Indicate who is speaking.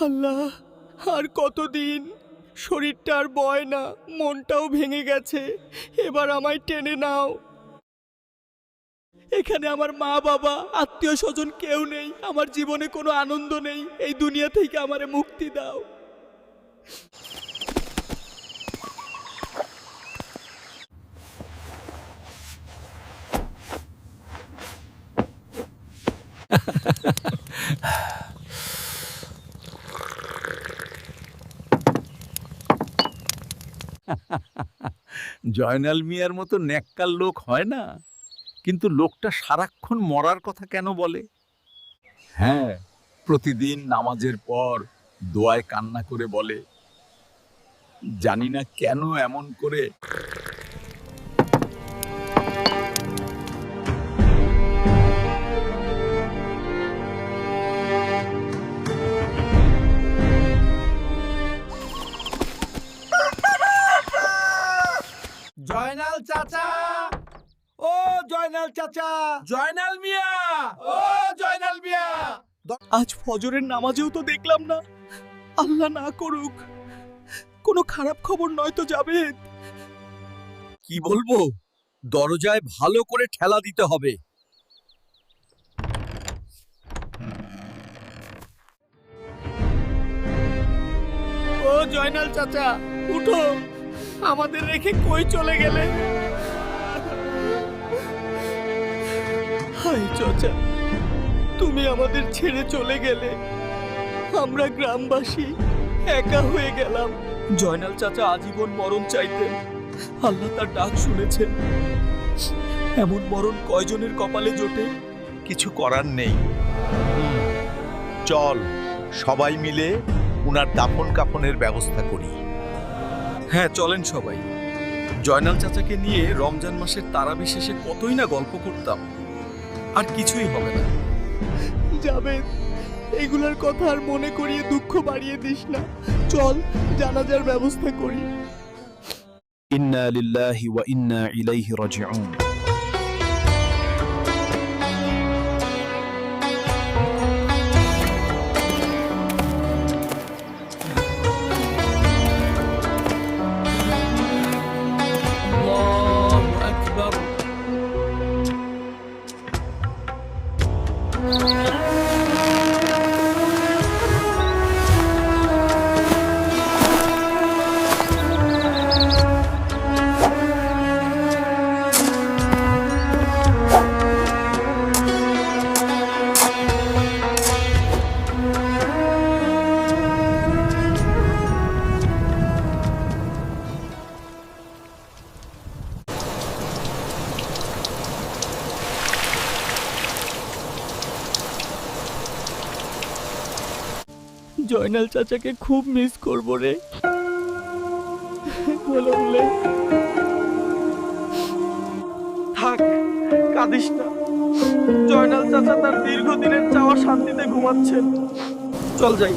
Speaker 1: আল্লাহ, আর কতদিন? শরীরটা আর বয় না, মনটাও ভেঙে গেছে। এবার আমায় টেনে নাও। এখানে আমার মা বাবা আত্মীয় স্বজন কেউ নেই, আমার জীবনে কোনো আনন্দ নেই। এই দুনিয়া থেকে আমারে মুক্তি দাও।
Speaker 2: জয়নাল মিয়ার মতো নেককার লোক হয় না, কিন্তু লোকটা সারাক্ষণ মরার কথা কেন বলে? হ্যাঁ, প্রতিদিন নামাজের পর দোয়ায় কান্না করে বলে, জানি না কেন এমন করে।
Speaker 3: জয়নাল চাচা, ও জয়নাল চাচা, জয়নাল মিয়া, ও জয়নাল মিয়া।
Speaker 1: আজ ফজরের নামাজেও তো দেখলাম না। আল্লাহ না করুক কোনো খারাপ খবর নয় তো জাবেদ?
Speaker 3: কি বলবো, দরজায় ভালো করে ঠেলা দিতে হবে।
Speaker 1: ও জয়নাল চাচা, উঠো, আমাদের রেখে কই চলে গেলে? হায় চাচা, তুমি আমাদের ছেড়ে চলে গেলে। আমরা গ্রামবাসী একা হয়ে গেলাম। জয়নাল চাচা আজীবন মরণ চাইতেন, আল্লাহ তার ডাক শুনেছেন। এমন মরণ কয়জনের কপালে জোটে?
Speaker 4: কিছু করার নেই। চল সবাই মিলে উনার দাফন কাফনের ব্যবস্থা করি।
Speaker 1: হ্যাঁ চলেন সবাই। জয়নাল চাচাকে নিয়ে রমজান মাসের তারাবি শেষে কতই না গল্প করতাম, আর কিছুই হবে না। জাবেদ, এগুলার কথা আর মনে করিয়ে দুঃখ বাড়িয়ে দিস না। চল জানাজার ব্যবস্থা করি।
Speaker 3: ইন্না লিল্লাহি ওয়া ইন্না ইলাইহি রাজিউন।
Speaker 1: আল্লাহু আকবার। জয়নাল চাচাকে খুব মিস করবো রে। বলে থাক, কাঁদিস না। জয়নাল চাচা তার দীর্ঘদিনের চাওয়া শান্তিতে ঘুমাচ্ছেন। চল যাই।